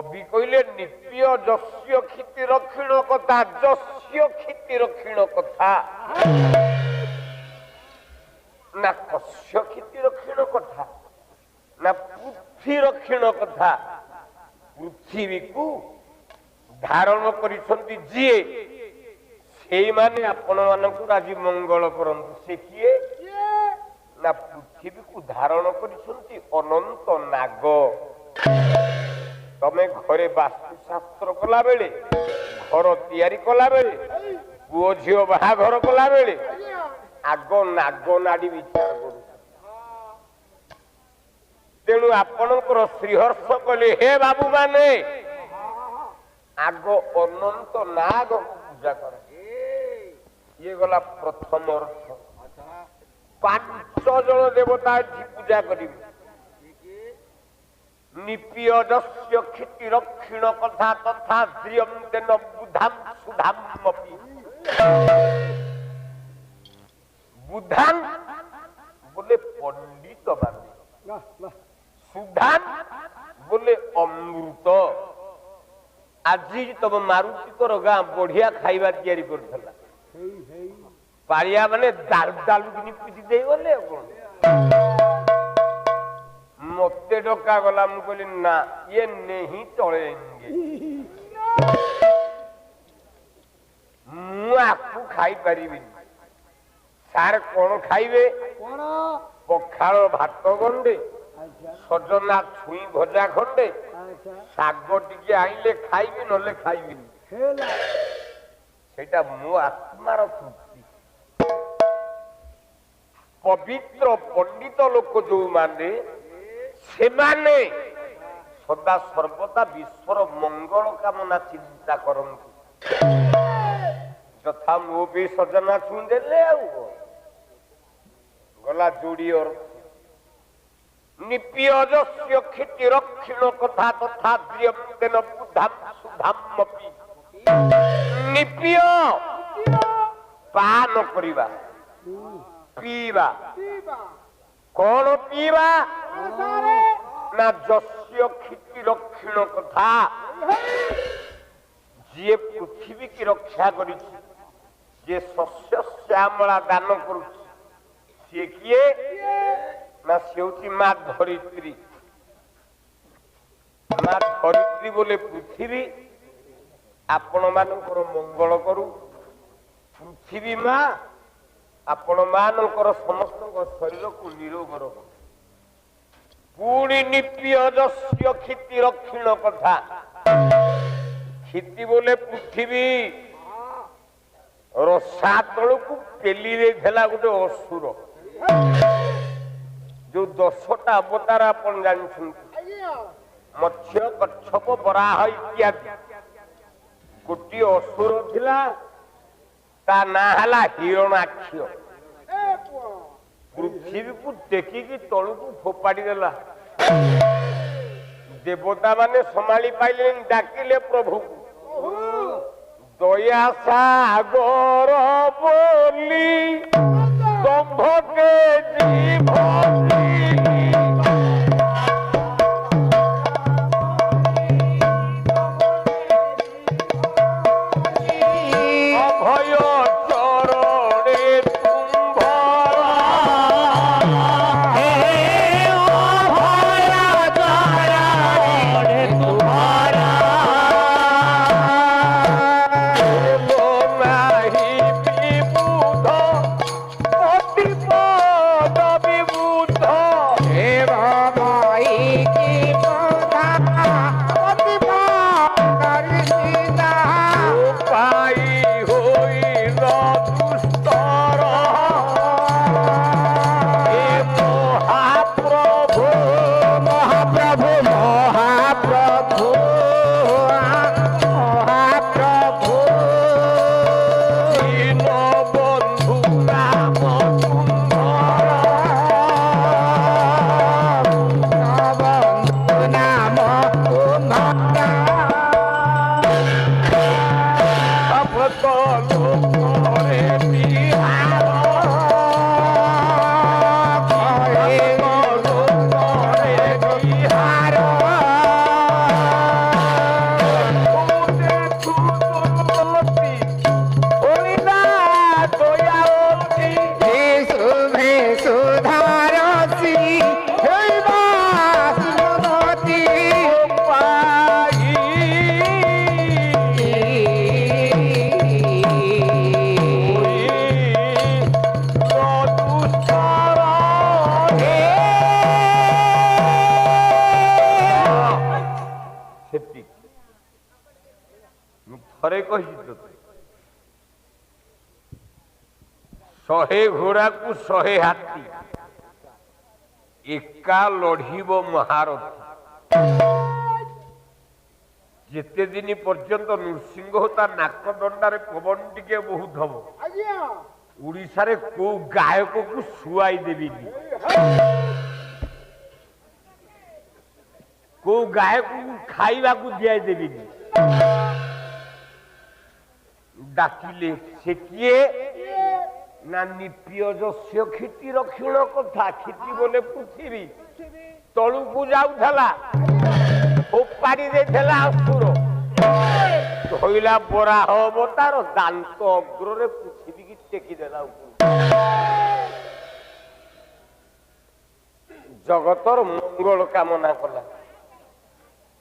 कवि कहले नित्य जस्य क्षितिर क्षीण कथा जस्य क्षितिर क्षीण कथा ना कस्य क्षितिर क्षीण कथा ना पृथ्वीर क्षीण कथा पृथ्वी को धारण करिसंती जिए सेई माने आपण मानकु आज मंगल करंतु से किए ना पृथ्वी को धारण करिसंती अनंत नाग तमे घरे वास्तुशास्त्र कला बेले घर तैयारी कला बेले पुओ झियो बाहाघर कला बेले आग नाग नाड़ी विचार करू तेणु आपणकर श्रीहर्ष कले हे बाबू माने आग अनंत नाग पूजा कर ये गला प्रथम अर्थ 5 जन देवता पूजा करी निपियदस्य क्षितिर क्षीण कथा तथा श्रियं तेन बुधाम सुधामपि बुधान बोले पंडित माने सुधान बोले अमृत आज तुम मारुति तोर गाँ बढ़िया खाइबा तैयारी करथला पारिया माने दाल दाल निपिति दे गले मते डका गला मु कहली ना ये नहीं चलेंगे मु आपको खाई परिबी सार कोन खाइबे पखाल भात गंडे सजना छुई भजा खंडे शाग टिके आइले खाइबी नले खाइबी सेटा मु आत्मार तृप्ति पवित्र पंडित लोक जो माने से माने सदा सर्वदा विश्वर मंगल कामना चिंता करंतु तथा मो भी सजना छुई देले गला जोड़ी और निपियजस्य क्षितिर क्षीण कथा तथा द्रियं बुधाम सुधामपि निपिय पान करिबा पीबा कौन पीबा ना जस्य क्षितिर क्षीण कथा जे पृथ्वी की रक्षा करी जे शस्य श्यामला दान करू सी किए ना से माँ धरित्री माँ धरित्री बोले पृथ्वी आपण मानकर मंगल करू पृथ्वी माँ आपण मानकर समस्त शरीर को निरोग रखू पुणी निपियजस्य क्षितिर क्षीण कथा क्षिति बोले पृथ्वी रसा तल को पेली देला गोटे असुर जो 10टा अवतार अपन जानछन मत्स्य कच्छप वराह इत्यादि गोटे असुर थिला ता ना हला हिरणाक्ष पृथ्वी को देखिकी तलू को फोपाड़ी देला देवता माने संभाली पाइले डाकिले प्रभु को दया सागर बोली दंभ के जीव ସେତିକି ମୁଁ ଥରେ କହିଛି ତତେ 100 ଘୋଡ଼ାକୁ 100 ହାତୀ ଏକା ଲଢିବ ମହାରଥୀ। ଯେତେ ଦିନ ପର୍ଯ୍ୟନ୍ତ ନୃସିଂହ ତା ନାକ ଦଣ୍ଡାରେ ପବନ ଟିକେ ବହୁଥବ ଓଡ଼ିଶାରେ କୋଉ ଗାୟକକୁ ଶୁଆଇ ଦେବିନି, କୋଉ ଗାୟକକୁ ଖାଇବାକୁ ଦିଆଇ ଦେବିନି। ଡାକିଲେ ସେ କିଏ ନା ନିପିୟଜସ୍ୟ କ୍ଷିତିର କ୍ଷୀଣ କଥା। କ୍ଷିତି ବୋଲେ ପୃଥିବୀ ତଳୁକୁ ଯାଉଥିଲା, ଫୋପାଡ଼ି ଦେଇଥିଲା ଅସୁର, ଧଇଲା ବରାହ ଅବତାର ଦାନ୍ତ ଅଗ୍ରରେ ପୃଥିବୀକି ଟେକିଦେଲା ଉପରୁ। ଜଗତର ମଙ୍ଗଳ କାମନା କଲା।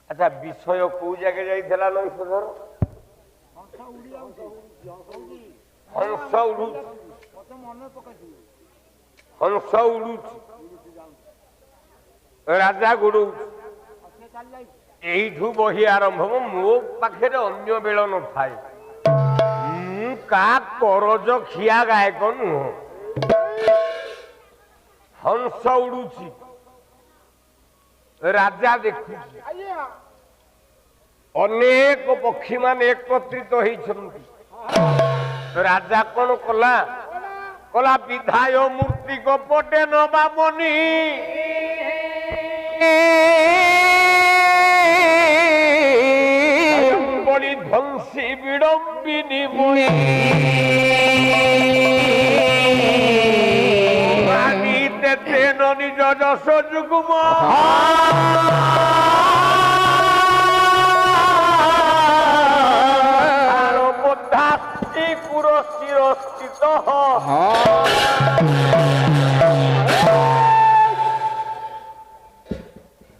ଆଚ୍ଛା ବିଷୟ କୋଉ ଜାଗା ଯାଇଥିଲା ନୈଷଧର? ହଂସ ଉଡୁଛି, ହଂସ ଉଡୁଛି, ରାଜା ଗୋଡଉଛି। ଏଇଠୁ ବହି ଆରମ୍ଭ। ମୋ ପାଖରେ ଅନ୍ୟ ବେଳ ନଥାଏ, ମୁଁ କା କରଜ ଖିଆ ଗାୟକ ନୁହଁ। ହଂସ ଉଡୁଛି, ରାଜା ଦେଖୁଛି, ଅନେକ ପକ୍ଷୀ ମାନେ ଏକତ୍ରିତ ହେଇଛନ୍ତି। ରାଜା କଣ କଲା? କଲା ବିଧାୟ ମୂର୍ତ୍ତି କପଟେ ନବାମନି বলি ধ্বংসী বিড়ম্বিনী বই তেন নিজ যশ যুগ্ম চিরস্থিত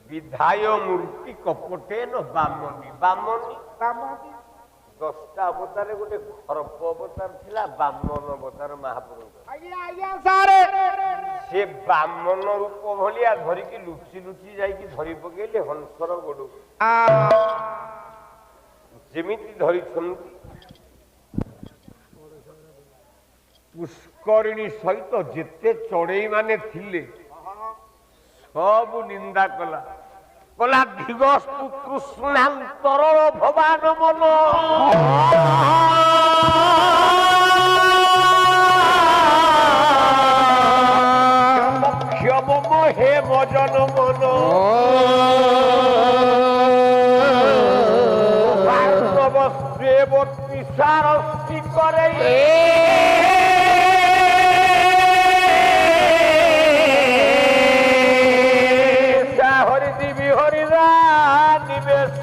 বিধায় মূর্তি কপটেন বামনী। বামনী 10টা অবতারে গোটে খর্প অবতার ଥିଲା, ବାମନ ଅବତାର ମହାପୁରୁଷ। ସେ ବାମନ ରୂପ ଭଳିଆ ଧରିକି ଲୁଚି ଲୁଚି ଯାଇକି ଧରି ପକେଇଲେ ହଂସର ଗୋଡ, ଯେମିତି ଧରିଛନ୍ତି। ପୁଷ୍କରିଣୀ ସହିତ ଯେତେ ଚଢେଇ ମାନେ ଥିଲେ ସବୁ ନିନ୍ଦା କଲା। କଲା ଦିଗସ୍ତୁ ତୃଷ୍ଣାନ୍ତର ଭବାନ ମନ ପକ୍ଷ ମମ ହେ ଭଜନ ମନ ସାରସ୍ତି করে হরিদিবি হরিরা নিবেশ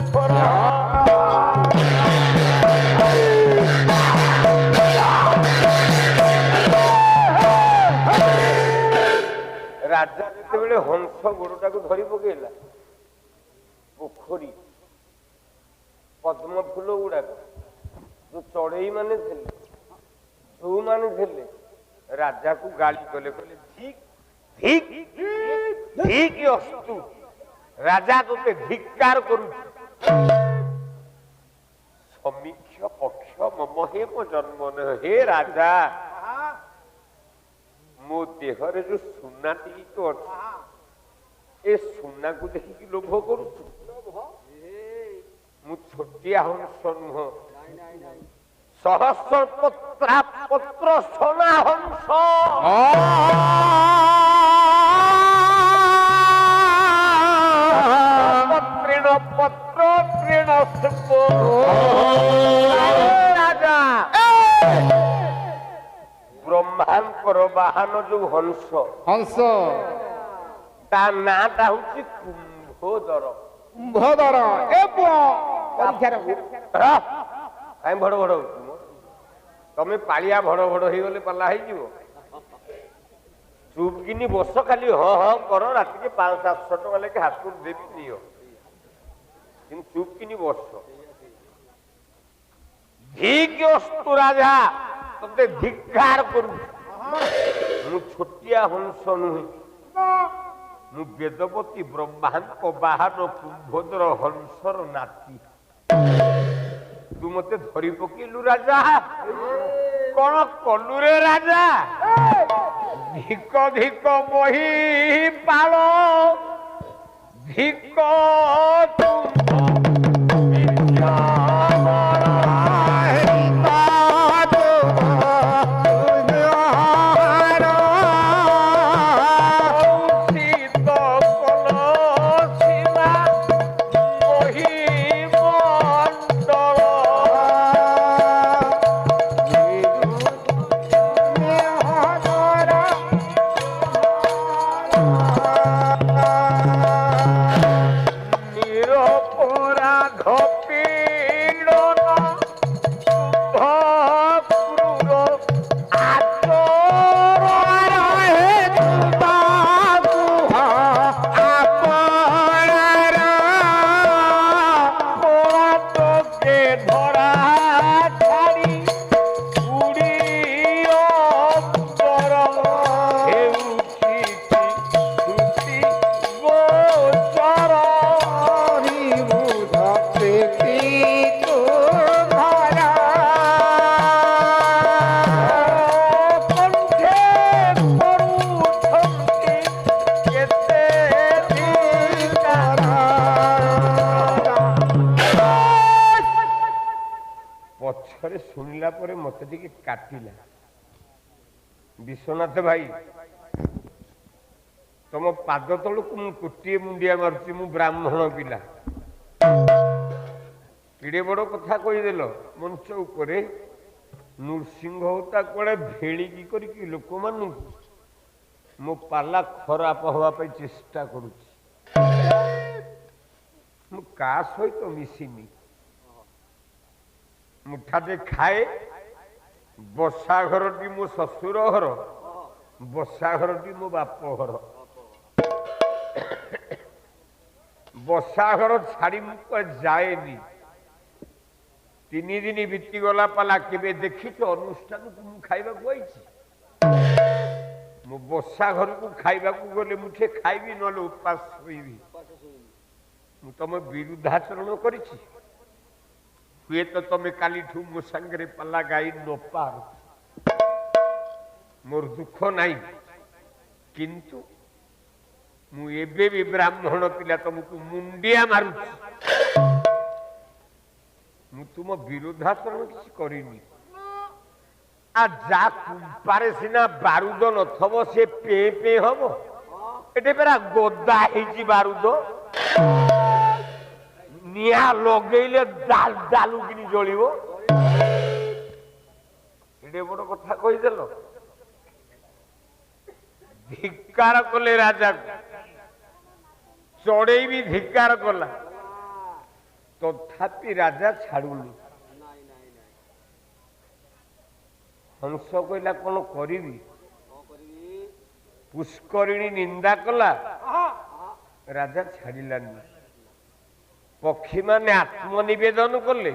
রাজা যেতবে হংস গোড়টাকে ধরি পকাইলা, পোখরী পদ্ম ফুল গুড়াক जो चढ़ई माने जो माने राजा को गाली कले ठीक अस्तु राजा तोते धिक्कार करू समीक्ष पक्ष मम हे मो जन्म हे राजा मो देहरे जो सुना टी तो ए सुना को देखिकी लोभ करू मु छोटिया हंस नुह सहस्र पत्र सोना हंस तृण पत्र तृण राजा ब्रह्मांकर बाहन जो हंस हंस ता नाटा हूँ कुंभोदर। कुंभोदर कहीं भड़ भड़ तमें पालिया भड़ भड़ हो गले पाला हो चुप किनी बस खाली हाँ हाँ कर रात के 500-700 टका लेके हाथ को देवी नियो कि चुप किनी बस धिक अस्तु राजा ते धिक्कार करू मु छोटिया हंस नुहे ମୁଁ ବେଦବତୀ ବ୍ରହ୍ମାଙ୍କ ବାହନ କୁମ୍ଭୋଦର ହଂସର ନାତି। ତୁ ମତେ ଧରି ପକେଇଲୁ ରାଜା। କଣ କଲୁ ରେ ରାଜା? ଧିକ ଧିକ ମହି ପାଳ ଧିକ ଶୁଣିଲା ପରେ ମତେ ଟିକେ କାଟିଲା। ବିଶ୍ୱନାଥ ଭାଇ, ତମ ପାଦ ତଳକୁ ମୁଁ କୋଟିଏ ମୁଣ୍ଡିଆ ମାରୁଛି। ମୁଁ ବ୍ରାହ୍ମଣ ପିଲା। କେଡେ ବଡ କଥା କହିଦେଲ। ମଞ୍ଚ ଉପରେ ନୃସିଂହ ତା କୁଆଡେ ଭେଳିକି କରିକି ଲୋକମାନଙ୍କୁ ମୋ ପାଲା ଖରାପ ହବା ପାଇଁ ଚେଷ୍ଟା କରୁଛି। ମୁଁ କାହା ସହିତ ମିଶିନି। ମୁଠାଟେ ଖାଏ। ବସା ଘରଟି ମୋ ଶ୍ୱଶୁର ଘର, ବସା ଘରଟି ମୋ ବାପ ଘର। ବସା ଘର ଛାଡ଼ି ମୁଁ ଯାଏନି। 3 ଦିନ ବିତିଗଲା ପାଲା କେବେ ଦେଖିଛ ଅନୁଷ୍ଠାନକୁ ମୁଁ ଖାଇବାକୁ ଆଇଛି? ମୁଁ ବସା ଘରକୁ ଖାଇବାକୁ ଗଲେ ମୁଠେ ଖାଇବି, ନହେଲେ ଉପାସ ଶୋଇବି। ମୁଁ ତମ ବିରୁଦ୍ଧାଚରଣ କରିଛି। ହୁଏତ ତମେ କାଲିଠୁ ମୋ ସାଙ୍ଗରେ ପାଲା ଗାଇ ନ ପାର, ମୋର ଦୁଃଖ ନାହିଁ। କିନ୍ତୁ ମୁଁ ଏବେ ବି ବ୍ରାହ୍ମଣ ପିଲା, ତମକୁ ମୁଣ୍ଡିଆ ମାରୁଛି। ମୁଁ ତୁମ ବିରୁଦ୍ଧାଚରଣ କିଛି କରିନି। ଯା କୁମ୍ପାରେ ସିନା ବାରୁଦ ନଥବ ସେ ପେ ପେ ହବ। ଏଠି ପରା ଗଦା ହେଇଛି ବାରୁଦ। ନିଆଁ ଲଗେଇଲେ ଡାଲୁ କିନି ଜଳିବ। ଏଡେ ବଡ କଥା କହିଦେଲ। ଧିକ୍କାର କଲେ ରାଜାକୁ। ଚଢେଇ ବି ଧିକ୍କାର କଲା, ତଥାପି ରାଜା ଛାଡୁନି। ହଂସ କହିଲା କଣ କରିବି? ପୁଷ୍କରିଣୀ ନିନ୍ଦା କଲା, ରାଜା ଛାଡିଲାନି। ପକ୍ଷୀ ମାନେ ଆତ୍ମନିବେଦନ କଲେ,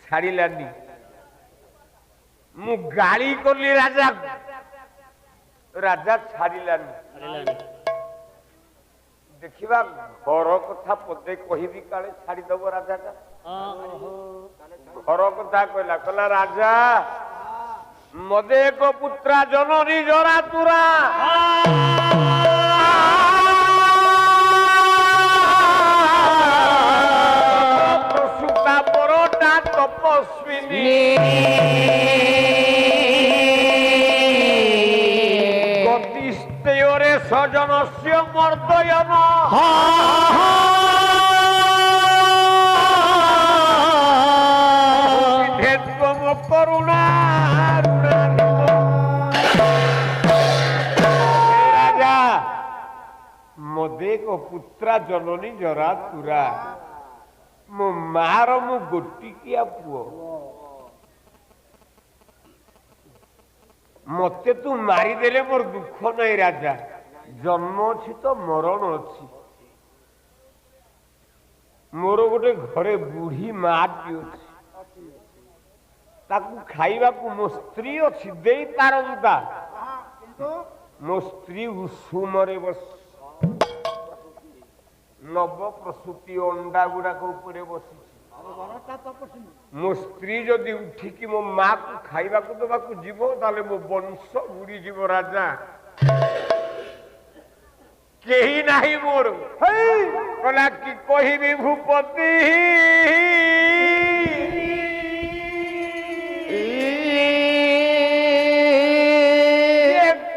ଛାଡିଲାନି। ମୁଁ ଗାଳି କଲି ରାଜା, ରାଜା ଛାଡିଲାନି। ଦେଖିବା ଘର କଥା ପଦେ କହିବି କାଳେ ଛାଡିଦବ ରାଜାଟା। ଘର କଥା କହିଲା, କହିଲା ରାଜା ମଦେ ଏକ ପୁତ୍ରା ଜନନୀ ଜରା ତୁରା। ପ୍ରସୂତା ପରଟା ତପସ୍ୱିନୀ। ଗତିସ୍ତେୟରେ ସଜନସ୍ୟ ମର୍ଦୟନ। କରୁଣା ରାଜା ମଦେକ ପୁତ୍ରା ଜନନୀ ଜରା ତୁରା। ମୋ ମାର ମୁଁ ଗୋଟିକିଆ ପୁଅ। ମତେ ତୁ ମାରିଦେଲେ ମୋର ଦୁଃଖ ନାହିଁ ରାଜା। ଜନ୍ମ ଅଛି ତ ମରଣ ଅଛି। ମୋର ଗୋଟେ ଘରେ ବୁଢୀ ମାଟି ଅଛି, ତାକୁ ଖାଇବାକୁ ମୋ ସ୍ତ୍ରୀ ଅଛି, ଦେଇ ପାରନ୍ତା। ମୋ ସ୍ତ୍ରୀ ଉଷୁମରେ ବସି ନବ ପ୍ରସୂତି ଅଣ୍ଡା ଗୁଡାକ ଉପରେ ବସିଛି। ମୋ ସ୍ତ୍ରୀ ଯଦି ଉଠିକି ମୋ ମାକୁ ଖାଇବାକୁ ଦେବାକୁ ଯିବ ତାହେଲେ ମୋ ବଂଶ ବୁଡିଯିବ ରାଜା। କେହି ନାହିଁ ମୋର। କହିଲା କି କହିବି ଭୂପତି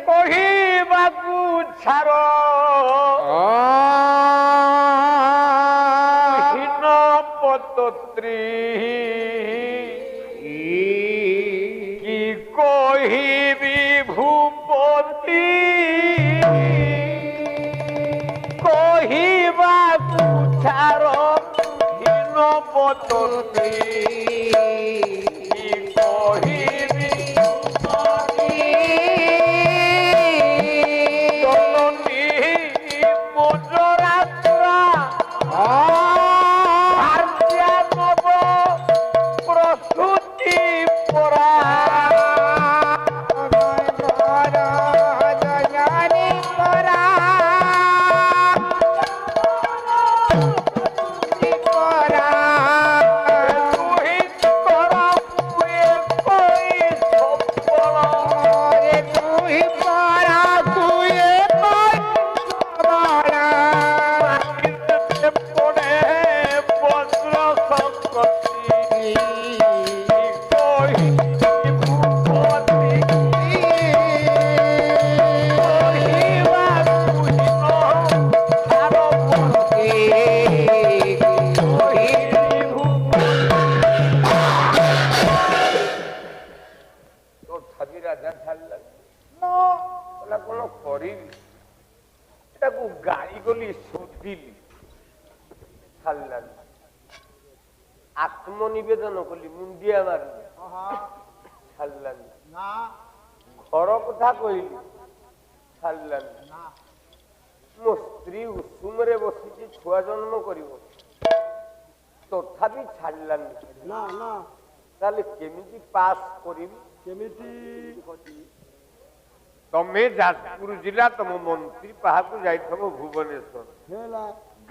କହିବାକୁ ଛାର ହୀନ ପତତ୍ରୀ କି କହିବି ଭୂପତି କହିବାକୁ ଛାର ହୀନ ପତତ୍ରୀ କି କହିବି ଆତ୍ମନିବେଦନ କଲି ମୁଣ୍ଡିଆ ମାରିଲି ଛାଡ଼ିଲାନି। ଘର କଥା କହିଲି ଛାଡ଼ିଲାନି। ମୋ ସ୍ତ୍ରୀ ଉଷୁମରେ ବସିଛି ଛୁଆ ଜନ୍ମ କରିବ ତଥାପି ଛାଡ଼ିଲାନି। ତାହେଲେ କେମିତି ପାସ୍ କରିବି? କେମିତି? ତମେ ଯାଜପୁର ଜିଲ୍ଲା ତମ ମନ୍ତ୍ରୀ ପାହାକୁ ଯାଇଥିବ ଭୁବନେଶ୍ୱର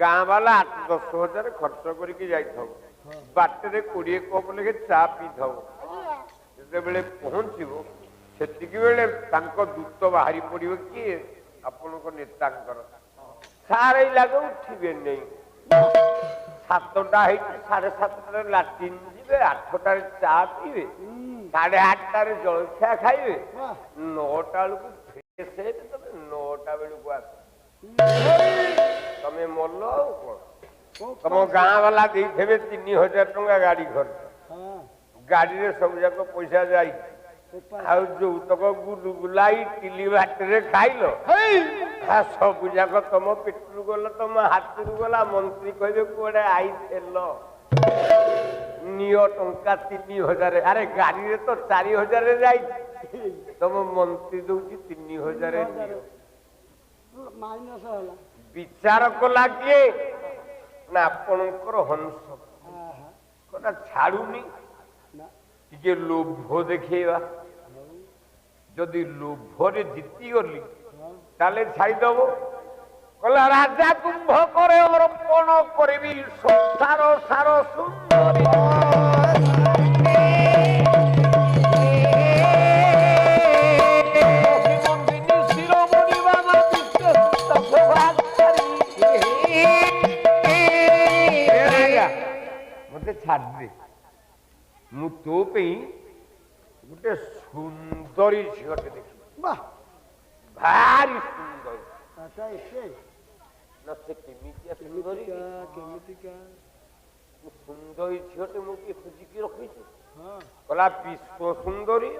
ଗାଁ ବାଲା 8-10 ହଜାର ଖର୍ଚ୍ଚ କରିକି ଯାଇଥିବ ବାଟରେ 20 କପ୍ ଲେଖେ ଚା ପିଇଥାଉ। ଯେତେବେଳେ ପହଞ୍ଚିବ ସେତିକି ବେଳେ ତାଙ୍କ ଦୂତ ବାହାରି ପଡିବ କିଏ ଆପଣଙ୍କ ନେତାଙ୍କର। ସାର ଏଇ ଲାଗେ ଉଠିବେ ନାହିଁ। 7ଟା ହେଇଛି 7:30ରେ ଲାଟ୍ରିନ୍ ଯିବେ 8ଟାରେ ଚା ପିଇବେ 8:30ରେ ଜଳଖିଆ ଖାଇବେ 9ଟା ବେଳକୁ ଫ୍ରେଶ ହେଇବେ। ତମେ 9ଟା ବେଳକୁ ଆସ ତମେ ମଲ ଆଉ କଣ? ତମ ଗାଁ ବାଲା ଦେଇଥିବେ 3000 ଟଙ୍କା ଗାଡି ଖର୍ଚ୍ଚ। ଗାଡିରେ ସବୁ ଯାକ ପଇସା ଯାଇଛି। ଆଉ ଯୋଉତକ ଗୁଲୁଗୁଲା ଇଟିଲି ବାଟରେ ଖାଇଲ ସବୁ ଯାକ ତମ ପେଟରୁ ଗଲା ତମ ହାତରୁ ଗଲା। ମନ୍ତ୍ରୀ କହିବେ କୁଆଡେ ଆଇଥିଲ ନିଅ ଟଙ୍କା 3000। ଆରେ ଗାଡିରେ ତ 4000 ଯାଇଛି ତମ ମନ୍ତ୍ରୀ ଦଉଛି 3000 ନିଅ। ବିଚାର କଲା କିଏ ନା ଆପଣଙ୍କର ହଂସ କଥା ଛାଡୁନି। ଟିକେ ଲୋଭ ଦେଖେଇବା। ଯଦି ଲୋଭରେ ଜିତିଗଲି ତାହେଲେ ଛାଡ଼ିଦବ। କହିଲା ରାଜା କୁମ୍ଭ করে ଅର୍ପଣ କରିବି ସଂସାର ସାର ସୁନ୍ଦରୀ। ମତେ ଛାଡିଦେ ମୁଁ ତୋ ପାଇଁ ଗୋଟେ ସୁନ୍ଦରୀ ଝିଅଟେ ଦେଖିବି। ଭାରି ସୁନ୍ଦର। ସେ କେମିତିଆ ସୁନ୍ଦରୀ? ସୁନ୍ଦରୀ ଝିଅଟେ ମୁଁ ଟିକେ ଖୋଜିକି ରଖିଛି। କହିଲା ବିଶ୍ୱ ସୁନ୍ଦରୀ।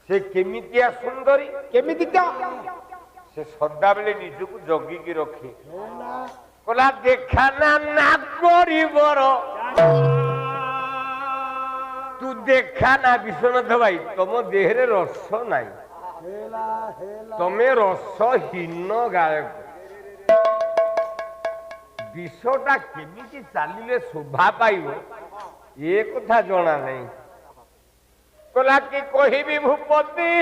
ସେ କେମିତିଆ ସୁନ୍ଦରୀ? କେମିତିକା? ସେ ସଦାବେଳେ ନିଜକୁ ଜଗିକି ରଖେ। କହିଲା ଦେଖା ନା ନାଗରିବର ତୁ ଦେଖା ନା ବିଶ୍ୱନାଥ ଭାଇ ତମ ଦେହରେ ରସ ନାହିଁ। ତମେ ରସହୀନ ଗାୟକ। ବିଷଟା କେମିତି ଚାଲିଲେ ଶୋଭା ପାଇବ ଏ କଥା ଜଣା ନାହିଁ। কলা কি কহিবি ভূপতি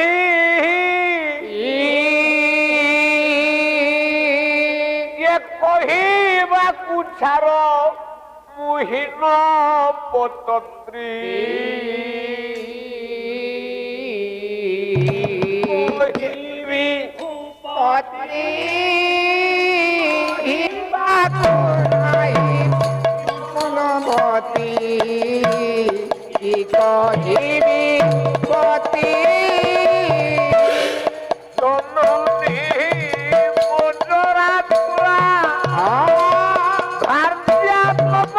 কহিবাকু ছাড় মুহীন পতত্রী কহিবি পত্নী মনমতি কি কহিবি পতি জননী মজরা তুলা ভার্যা তব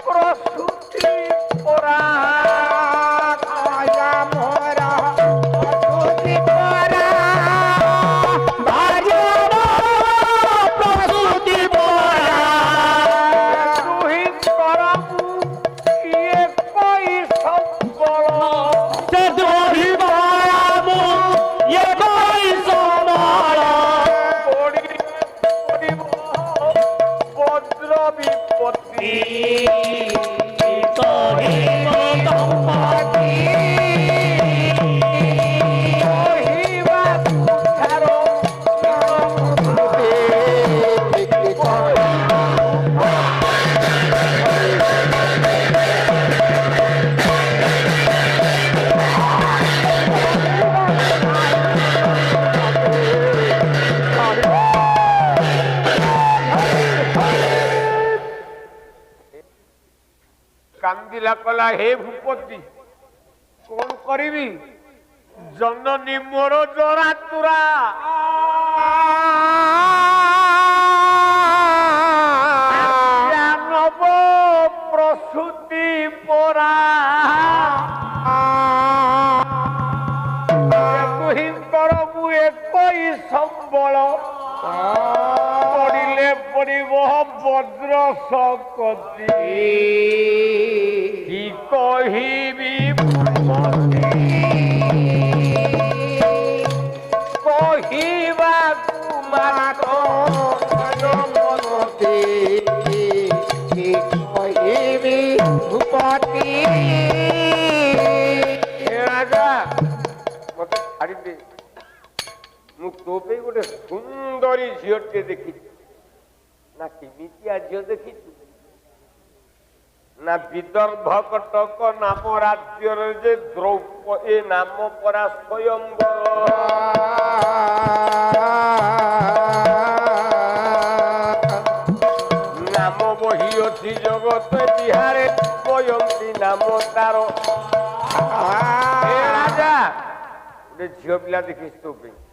প্রসূতি পরা আয়া মোরা প্রসূতি পরা ভার্যা প্রসূতি পরা তুহি করবু ইয়ে কই সম্বল সে দোহি বরাবু এ কই সমর পড়িব বজ্র বিপত্তি কহিবাকু ছাড় কান্দিলা কলা হে ভূপতি কোন করিবি জননী মোর জরা তুরা নব প্রসূতি পরা তুহি করবু একই সম্বল পড়িলে পড়িব বজ্র শকতি কি কহিবি ভূপতি কহিবাকু মাত্র মনমতি কি কহিবি ভূপতি হে রাজা মতে ছাড়ি দে ମୁଁ ତୋ ପାଇଁ ଗୋଟେ ସୁନ୍ଦରୀ ଝିଅଟେ ଦେଖିଛି ନା କେମିତିଆ ଝିଅ ଦେଖିଛୁ ନା ବିଦର୍ଭ କଟକ ନାମ ରାଜ୍ୟର ଯେ ଏ ନାମ ପରା ସ୍ୱୟଂବର ନାମ ବହି ଅଛି ଜଗତ ବିହାରେ ସ୍ୱୟଂତି ନାମ ତାର ହେ ରାଜା ଗୋଟେ ଝିଅ ପିଲା ଦେଖିଛି ତୋ ପାଇଁ